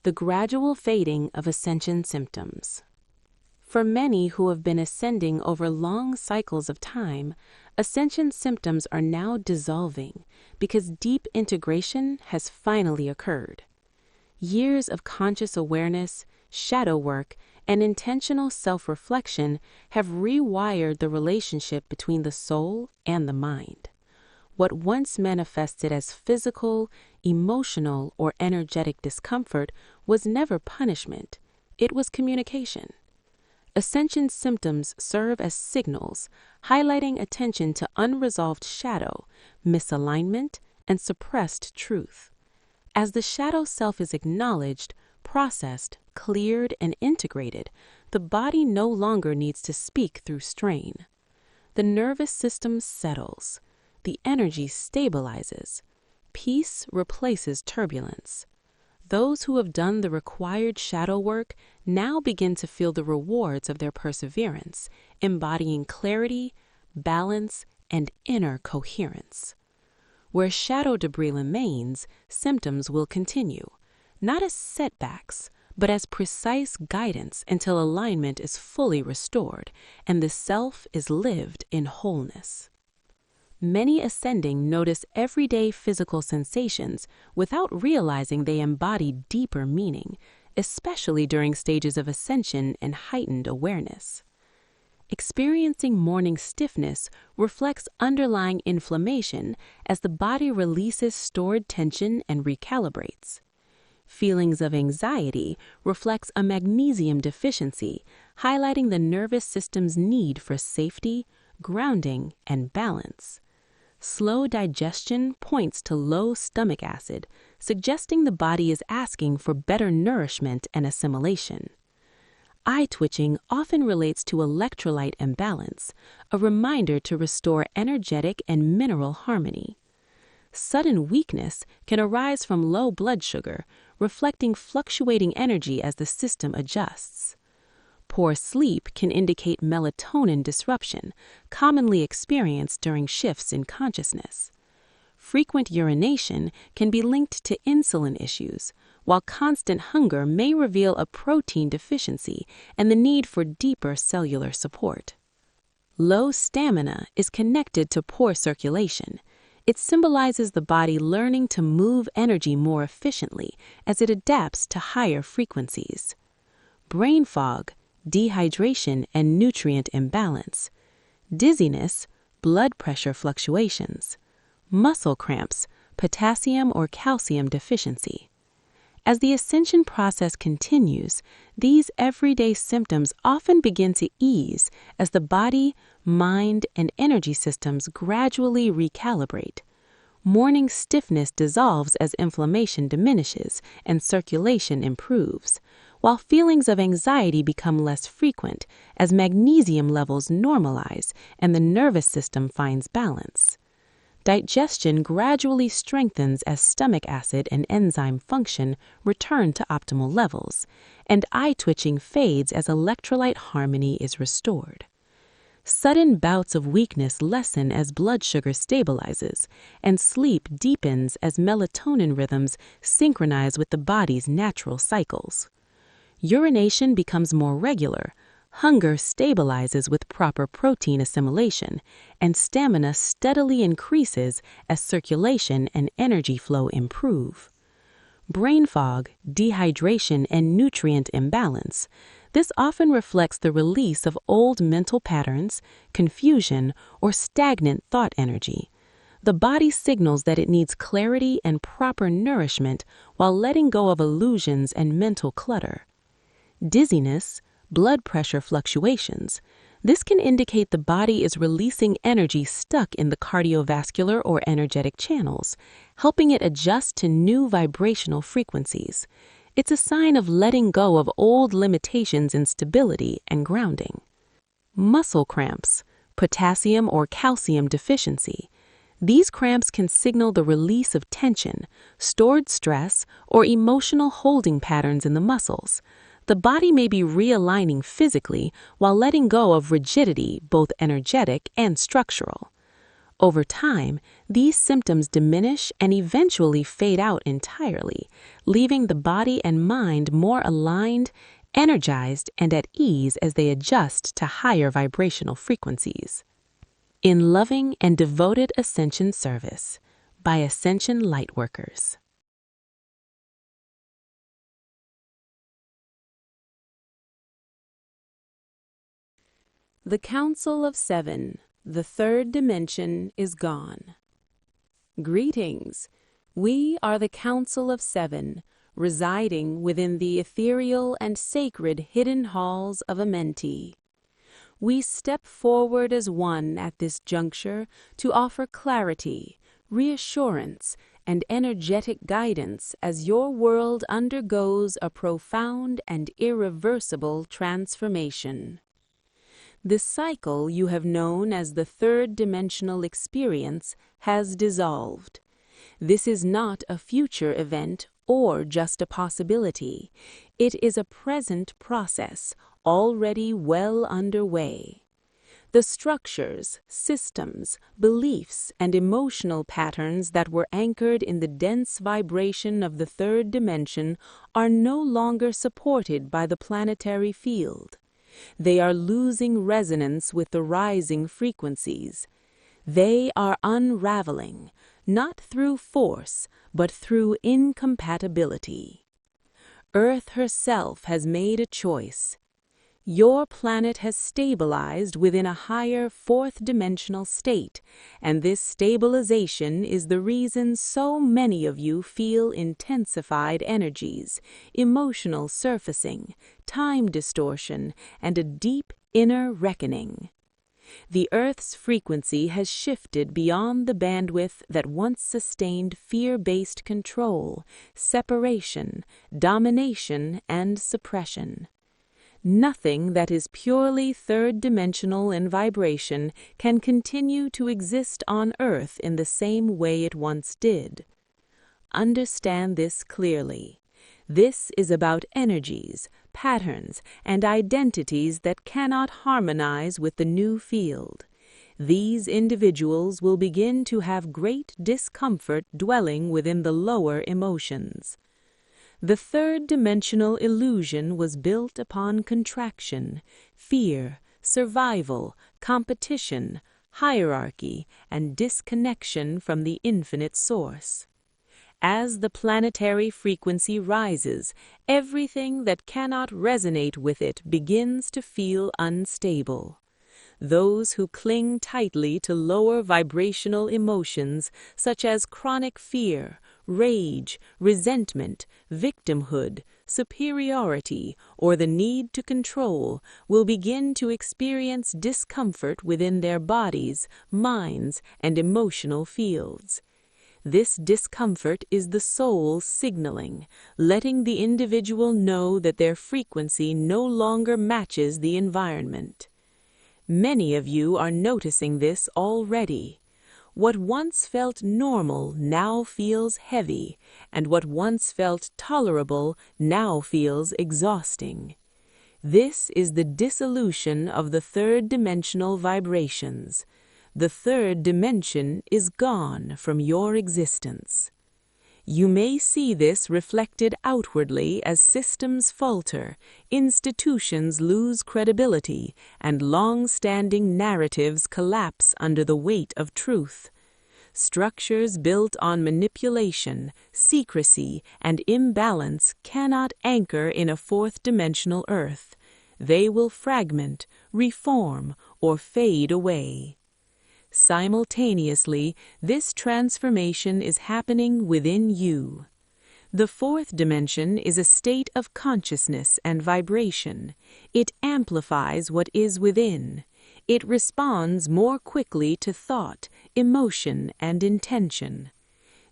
The gradual fading of ascension symptoms. For many who have been ascending over long cycles of time, ascension symptoms are now dissolving because deep integration has finally occurred. Years of conscious awareness, shadow work, and intentional self-reflection have rewired the relationship between the soul and the mind. What once manifested as physical, emotional, or energetic discomfort was never punishment. It was communication. Ascension symptoms serve as signals, highlighting attention to unresolved shadow, misalignment, and suppressed truth. As the shadow self is acknowledged, processed, cleared, and integrated, the body no longer needs to speak through strain. The nervous system settles. The energy stabilizes. Peace replaces turbulence. Those who have done the required shadow work now begin to feel the rewards of their perseverance, embodying clarity, balance, and inner coherence. Where shadow debris remains, symptoms will continue, not as setbacks, but as precise guidance until alignment is fully restored and the self is lived in wholeness. Many ascending notice everyday physical sensations without realizing they embody deeper meaning, especially during stages of ascension and heightened awareness. Experiencing morning stiffness reflects underlying inflammation as the body releases stored tension and recalibrates. Feelings of anxiety reflects a magnesium deficiency, highlighting the nervous system's need for safety, grounding, and balance. Slow digestion points to low stomach acid, suggesting the body is asking for better nourishment and assimilation. Eye twitching often relates to electrolyte imbalance, a reminder to restore energetic and mineral harmony. Sudden weakness can arise from low blood sugar, reflecting fluctuating energy as the system adjusts. Poor sleep can indicate melatonin disruption, commonly experienced during shifts in consciousness. Frequent urination can be linked to insulin issues, while constant hunger may reveal a protein deficiency and the need for deeper cellular support. Low stamina is connected to poor circulation. It symbolizes the body learning to move energy more efficiently as it adapts to higher frequencies. Brain fog, dehydration, and nutrient imbalance. Dizziness, blood pressure fluctuations. Muscle cramps, potassium or calcium deficiency. As the ascension process continues, these everyday symptoms often begin to ease as the body, mind, and energy systems gradually recalibrate. Morning stiffness dissolves as inflammation diminishes and circulation improves, while feelings of anxiety become less frequent as magnesium levels normalize and the nervous system finds balance. Digestion gradually strengthens as stomach acid and enzyme function return to optimal levels, and eye twitching fades as electrolyte harmony is restored. Sudden bouts of weakness lessen as blood sugar stabilizes, and sleep deepens as melatonin rhythms synchronize with the body's natural cycles. Urination becomes more regular, hunger stabilizes with proper protein assimilation, and stamina steadily increases as circulation and energy flow improve. Brain fog, dehydration, and nutrient imbalance. This often reflects the release of old mental patterns, confusion, or stagnant thought energy. The body signals that it needs clarity and proper nourishment while letting go of illusions and mental clutter. Dizziness, blood pressure fluctuations. This can indicate the body is releasing energy stuck in the cardiovascular or energetic channels, helping it adjust to new vibrational frequencies. It's a sign of letting go of old limitations in stability and grounding. Muscle cramps, potassium or calcium deficiency. These cramps can signal the release of tension, stored stress, or emotional holding patterns in the muscles. The body may be realigning physically while letting go of rigidity, both energetic and structural. Over time, these symptoms diminish and eventually fade out entirely, leaving the body and mind more aligned, energized, and at ease as they adjust to higher vibrational frequencies. In Loving and Devoted Ascension Service by Ascension Lightworkers. The Council of Seven, the third dimension, is gone. Greetings. We are the Council of Seven, residing within the ethereal and sacred hidden halls of Amenti. We step forward as one at this juncture to offer clarity, reassurance, and energetic guidance as your world undergoes a profound and irreversible transformation. The cycle you have known as the third-dimensional experience has dissolved. This is not a future event or just a possibility. It is a present process already well underway. The structures, systems, beliefs, and emotional patterns that were anchored in the dense vibration of the third dimension are no longer supported by the planetary field. They are losing resonance with the rising frequencies. They are unraveling, not through force, but through incompatibility. Earth herself has made a choice. Your planet has stabilized within a higher fourth-dimensional state, and this stabilization is the reason so many of you feel intensified energies, emotional surfacing, time distortion, and a deep inner reckoning. The Earth's frequency has shifted beyond the bandwidth that once sustained fear-based control, separation, domination, and suppression. Nothing that is purely third-dimensional in vibration can continue to exist on Earth in the same way it once did. Understand this clearly. This is about energies, patterns, and identities that cannot harmonize with the new field. These individuals will begin to have great discomfort dwelling within the lower emotions. The third-dimensional illusion was built upon contraction, fear, survival, competition, hierarchy, and disconnection from the infinite source. As the planetary frequency rises, everything that cannot resonate with it begins to feel unstable. Those who cling tightly to lower vibrational emotions, such as chronic fear, rage, resentment, victimhood, superiority, or the need to control, will begin to experience discomfort within their bodies, minds, and emotional fields. This discomfort is the soul signaling, letting the individual know that their frequency no longer matches the environment. Many of you are noticing this already. What once felt normal now feels heavy, and what once felt tolerable now feels exhausting. This is the dissolution of the third-dimensional vibrations. The third dimension is gone from your existence. You may see this reflected outwardly as systems falter, institutions lose credibility, and long-standing narratives collapse under the weight of truth. Structures built on manipulation, secrecy, and imbalance cannot anchor in a fourth-dimensional Earth. They will fragment, reform, or fade away. Simultaneously, this transformation is happening within you. The fourth dimension is a state of consciousness and vibration. It amplifies what is within. It responds more quickly to thought, emotion, and intention.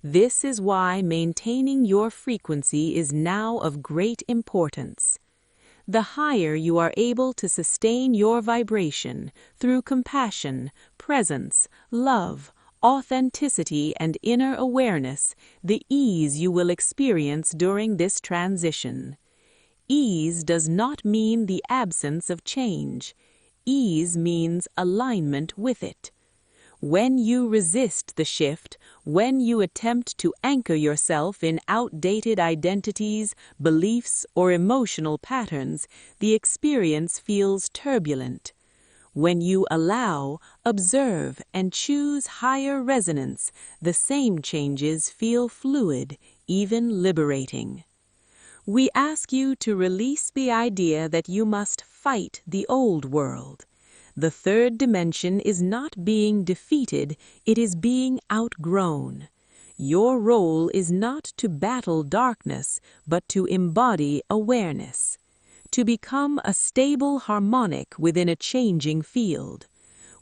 This is why maintaining your frequency is now of great importance. The higher you are able to sustain your vibration through compassion, presence, love, authenticity, and inner awareness, the ease you will experience during this transition. Ease does not mean the absence of change. Ease means alignment with it. When you resist the shift, when you attempt to anchor yourself in outdated identities, beliefs, or emotional patterns, the experience feels turbulent. When you allow, observe, and choose higher resonance, the same changes feel fluid, even liberating. We ask you to release the idea that you must fight the old world. The third dimension is not being defeated, it is being outgrown. Your role is not to battle darkness, but to embody awareness. To become a stable harmonic within a changing field.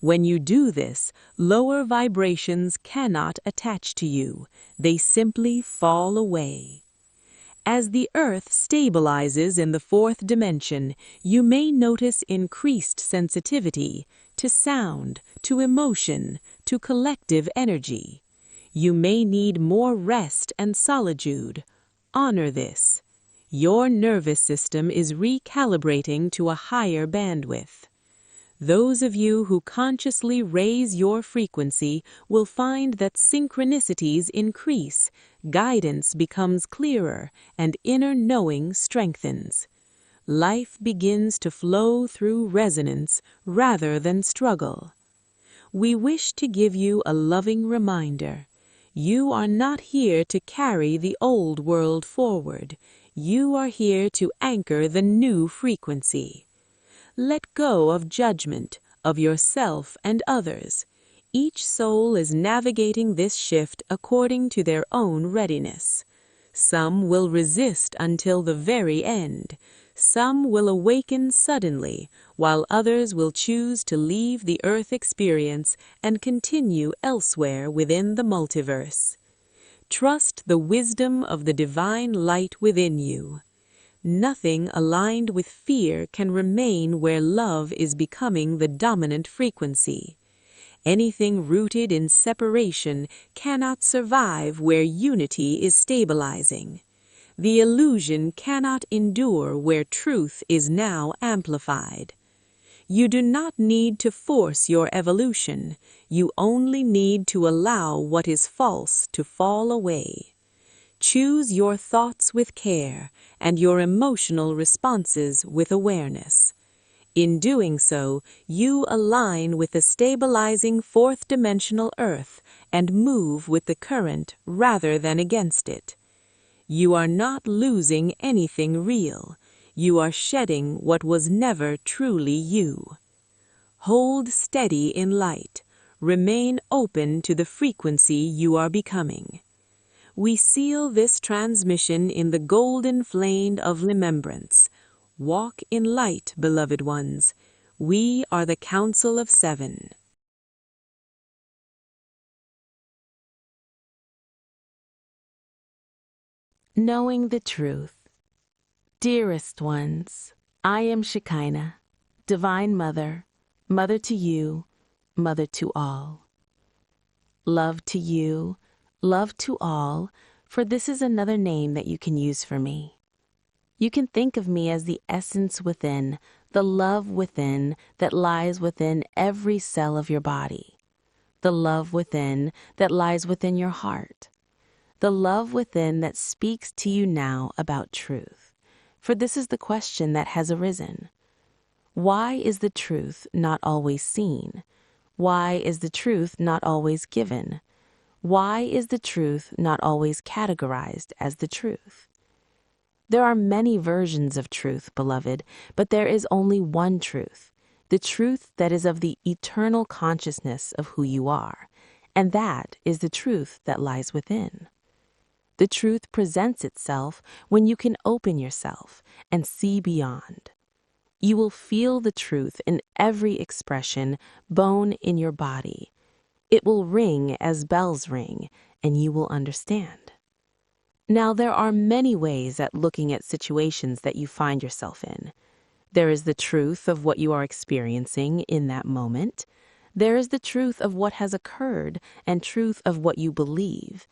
When you do this, lower vibrations cannot attach to you. They simply fall away. As the Earth stabilizes in the fourth dimension, you may notice increased sensitivity to sound, to emotion, to collective energy. You may need more rest and solitude. Honor this. Your nervous system is recalibrating to a higher bandwidth. Those of you who consciously raise your frequency will find that synchronicities increase, guidance becomes clearer, and inner knowing strengthens. Life begins to flow through resonance rather than struggle. We wish to give you a loving reminder. You are not here to carry the old world forward. You are here to anchor the new frequency. Let go of judgment, of yourself and others. Each soul is navigating this shift according to their own readiness. Some will resist until the very end. Some will awaken suddenly, while others will choose to leave the Earth experience and continue elsewhere within the multiverse. Trust the wisdom of the divine light within you. Nothing aligned with fear can remain where love is becoming the dominant frequency. Anything rooted in separation cannot survive where unity is stabilizing. The illusion cannot endure where truth is now amplified. You do not need to force your evolution. You only need to allow what is false to fall away. Choose your thoughts with care and your emotional responses with awareness. In doing so, you align with the stabilizing fourth-dimensional Earth and move with the current rather than against it. You are not losing anything real. You are shedding what was never truly you. Hold steady in light. Remain open to the frequency you are becoming. We seal this transmission in the golden flame of remembrance. Walk in light, beloved ones. We are the Council of Seven. Knowing the truth. Dearest ones, I am Shekchina, Divine Mother, Mother to you, Mother to all. Love to you, love to all, for this is another name that you can use for me. You can think of me as the essence within, the love within that lies within every cell of your body, the love within that lies within your heart, the love within that speaks to you now about truth. For this is the question that has arisen. Why is the truth not always seen? Why is the truth not always given? Why is the truth not always categorized as the truth? There are many versions of truth, beloved, but there is only one truth, the truth that is of the eternal consciousness of who you are, and that is the truth that lies within. The truth presents itself when you can open yourself and see beyond. You will feel the truth in every expression, bone in your body. It will ring as bells ring, and you will understand. Now, there are many ways at looking at situations that you find yourself in. There is the truth of what you are experiencing in that moment. There is the truth of what has occurred and truth of what you believe.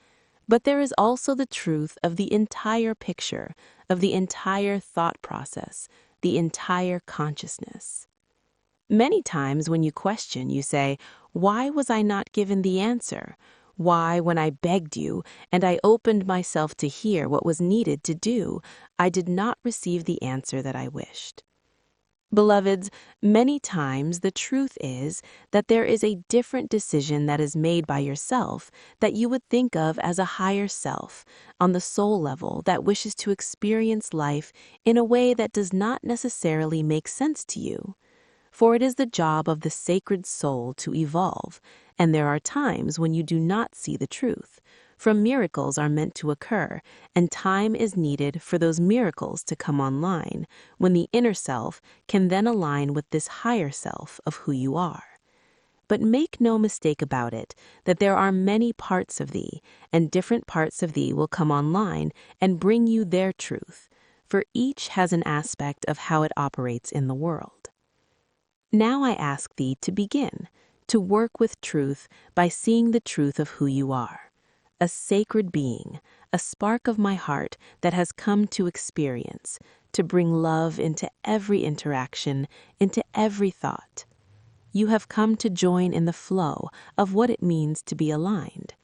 But there is also the truth of the entire picture, of the entire thought process, the entire consciousness. Many times when you question, you say, "Why was I not given the answer? Why, when I begged you and I opened myself to hear what was needed to do, I did not receive the answer that I wished?" Beloveds, many times the truth is that there is a different decision that is made by yourself that you would think of as a higher self on the soul level that wishes to experience life in a way that does not necessarily make sense to you. For it is the job of the sacred soul to evolve, and there are times when you do not see the truth. For miracles are meant to occur, and time is needed for those miracles to come online, when the inner self can then align with this higher self of who you are. But make no mistake about it, that there are many parts of thee, and different parts of thee will come online and bring you their truth, for each has an aspect of how it operates in the world. Now I ask thee to begin, to work with truth by seeing the truth of who you are. A sacred being, a spark of my heart that has come to experience, to bring love into every interaction, into every thought. You have come to join in the flow of what it means to be aligned.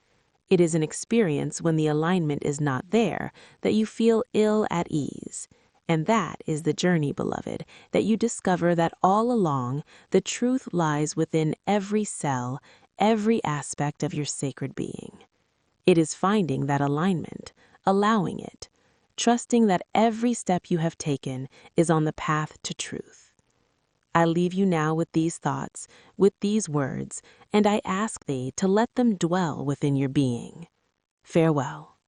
It is an experience when the alignment is not there that you feel ill at ease. And that is the journey, beloved, that you discover that all along the truth lies within every cell, every aspect of your sacred being. It is finding that alignment, allowing it, trusting that every step you have taken is on the path to truth. I leave you now with these thoughts, with these words, and I ask thee to let them dwell within your being. Farewell.